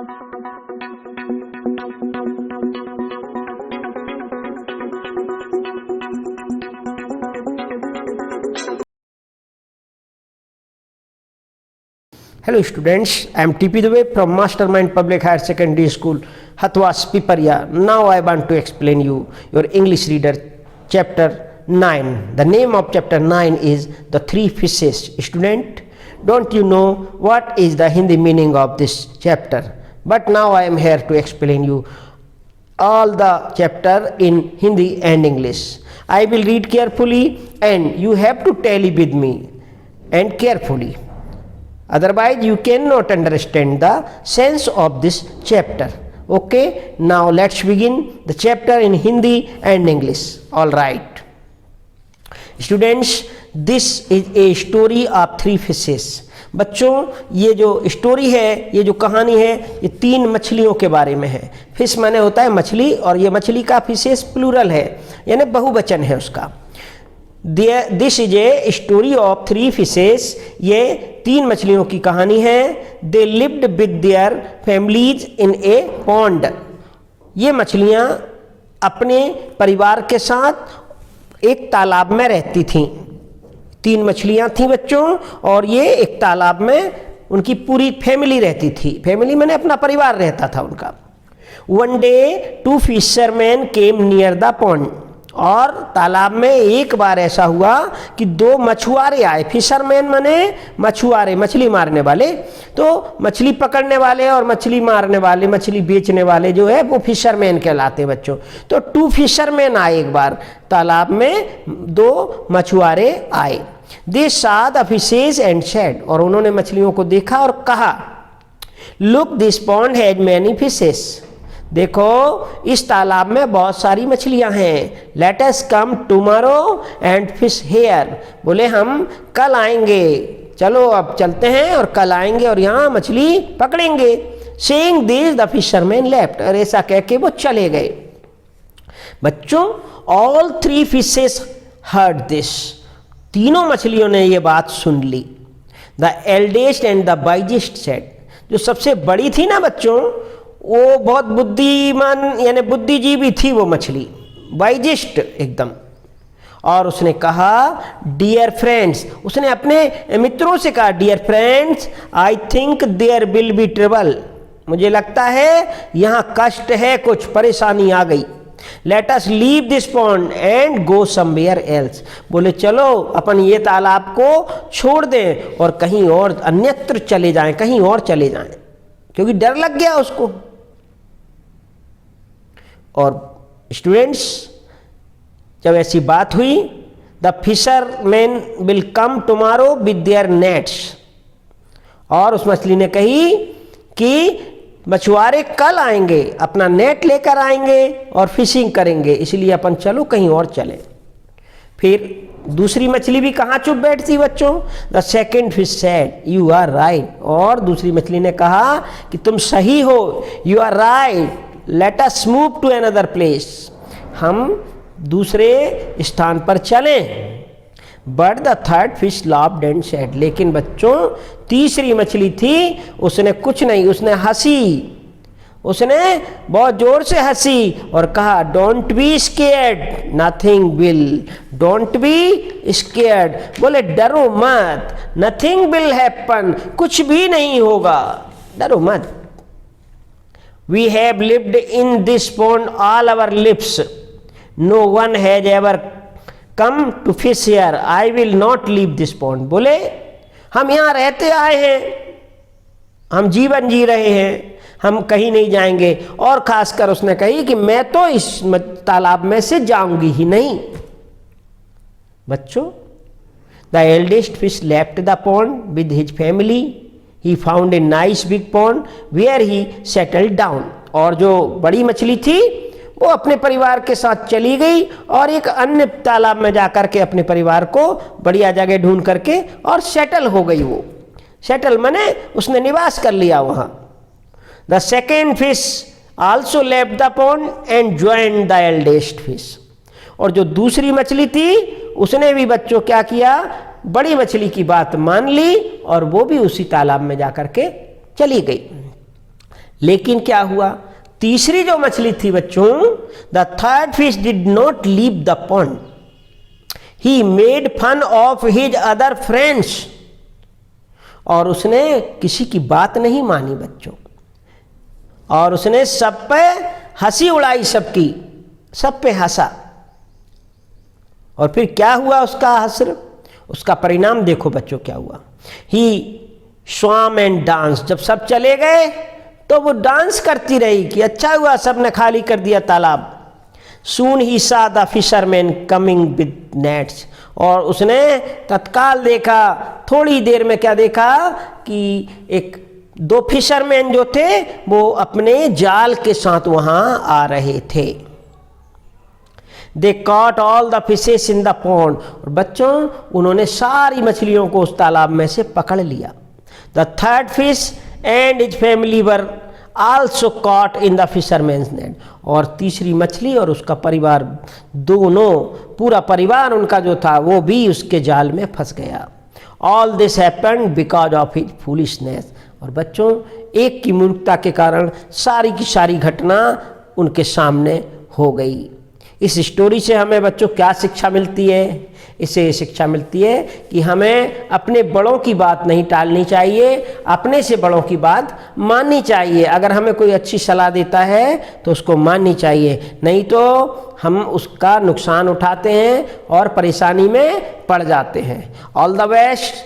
Hello students, I am TP Dubey from Mastermind Public Higher Secondary School, Hathwas Piparia. Now I want to explain you your English reader chapter 9. The name of chapter 9 is The Three Fishes. Student, don't you know what is the Hindi meaning of this chapter? But now I am here to explain you all the chapter in Hindi and English. I will read carefully and you have to tally with me and carefully. Otherwise you cannot understand the sense of this chapter. Okay, now let's begin the chapter in Hindi and English. All right students, this is a story of three fishes. बच्चों, ये जो story है, ये जो कहानी है, ये तीन मछलियों के बारे में है. फिश माने होता है मछली, और ये मछली का फिशेस प्लूरल है, यानी बहुवचन है उसका. This is a story of three fishes. ये तीन मछलियों की कहानी है. They lived with their families in A pond. ये मछलियां अपने परिवार के साथ एक तालाब में रहती थीं. तीन मछलियां थीं बच्चों, और ये एक तालाब में उनकी पूरी फैमिली रहती थी. फैमिली माने अपना परिवार रहता था उनका. One day two fisherman came near the pond. और तालाब में एक बार ऐसा हुआ कि दो मछुआरे आए. फिशरमैन माने मछुआरे, मछली मारने वाले. तो मछली पकड़ने वाले और मछली मारने वाले, मछली बेचने वाले जो है वो फिशरमैन कहलाते हैं बच्चों. तो टू फिशरमैन आए एक बार तालाब में, दो मछुआरे आए. They saw the fishes and said. और उन्होंने मछलियों को देखा और कहा, look this pond has many fishes. देखो इस तालाब में बहुत सारी मछलियां हैं. Let us come tomorrow and fish here. बोले हम कल आएंगे, चलो अब चलते हैं और कल आएंगे और यहाँ मछली पकड़ेंगे. Saying this the fisherman left. और ऐसा कह के वो चले गए. बच्चों, all three fishes heard this. तीनों मछलियों ने ये बात सुन ली. The eldest and the wisest said. जो सबसे बड़ी थी ना बच्चों, वो बहुत बुद्धिमान यानी बुद्धिजीवी थी वो मछली, वाइजेस्ट एकदम. और उसने कहा, डियर फ्रेंड्स. उसने अपने मित्रों से कहा, dear friends, I think there will be trouble. मुझे लगता है यहाँ कष्ट है, कुछ परेशानी आ गई. Let us leave this pond and go somewhere else. बोले चलो अपन ये तालाब को छोड़ दें और कहीं और अन्यत्र चले जाएं, कहीं और चले जाएं, क्योंकि डर लग गया उसको. और स्टूडेंट्स, जब ऐसी बात हुई, the fisherman will come tomorrow with their nets. और उस मछली ने कही कि मछुआरे कल आएंगे, अपना नेट लेकर आएंगे और फिशिंग करेंगे, इसलिए अपन चलो कहीं और चलें. फिर दूसरी मछली भी कहाँ चुप बैठती बच्चों. The second fish said, you are right. और दूसरी मछली ने कहा कि तुम सही हो, you are right, let us move to another place. हम दूसरे स्थान पर चलें. But the third fish laughed and said. लेकिन बच्चों, तीसरी मछली थी, उसने कुछ नहीं, उसने हंसी. उसने बहुत जोर से हंसी और कहा, don't be scared, nothing will. Don't be scared. बोले डरो मत, नथिंग विल हैपन. कुछ भी नहीं होगा, डरो मत. We have lived in this pond all our lives. No one has ever come to fish here. I will not leave this pond. बोले हम यहाँ रहते आए हैं, हम जीवन जी रहे हैं, हम कहीं नहीं जाएंगे. और खासकर उसने कही कि मैं तो इस तालाब में से जाऊंगी ही नहीं. बच्चों, the eldest fish left the pond with his family. He found a nice big pond where he settled down. और जो बड़ी मछली थी वो अपने परिवार के साथ चली गई और एक अन्य तालाब में जाकर के अपने परिवार को बढ़िया जगह ढूंढ करके और सेटल हो गई. वो सेटल माने उसने निवास कर लिया वहाँ. The second fish also left the pond and joined the eldest fish. और जो दूसरी मछली थी उसने भी बच्चों क्या किया, बड़ी मछली की बात मान ली और वो भी उसी तालाब में जाकर के चली गई. लेकिन क्या हुआ, तीसरी जो मछली थी बच्चों, the third fish did not leave the pond, he made fun of his other friends, और उसने किसी की बात नहीं मानी बच्चों, और उसने सब पे हंसी उड़ाई, सबकी, सब पे हंसा। और फिर क्या हुआ उसका हस्र, उसका परिणाम देखो बच्चों क्या हुआ। ही स्वाम एंड डांस, जब सब चले गए तो वो डांस करती रही कि अच्छा हुआ सबने खाली कर दिया तालाब। सून ही सा the fisherman coming with nets, और उसने तत्काल देखा, थोड़ी देर में क्या देखा कि एक दो फिशरमैन जो थे वो अपने जाल के साथ वहां आ रहे थे। They caught all the fishes in the pond, और बच्चों उन्होंने सारी मछलियों को उस तालाब में से पकड़ लिया। The third fish and his family were also caught in the fisherman's net, और तीसरी मछली और उसका परिवार, दोनों, पूरा परिवार उनका जो था वो भी उसके जाल में फंस गया। All this happened because of his foolishness, और बच्चों एक की मूर्खता के कारण सारी की सारी घटना उनके सामने हो गई। इस स्टोरी से हमें बच्चों क्या शिक्षा मिलती है? इससे शिक्षा मिलती है कि हमें अपने बड़ों की बात नहीं टालनी चाहिए, अपने से बड़ों की बात माननी चाहिए। अगर हमें कोई अच्छी सलाह देता है तो उसको माननी चाहिए, नहीं तो हम उसका नुकसान उठाते हैं और परेशानी में पड़ जाते हैं। All the best.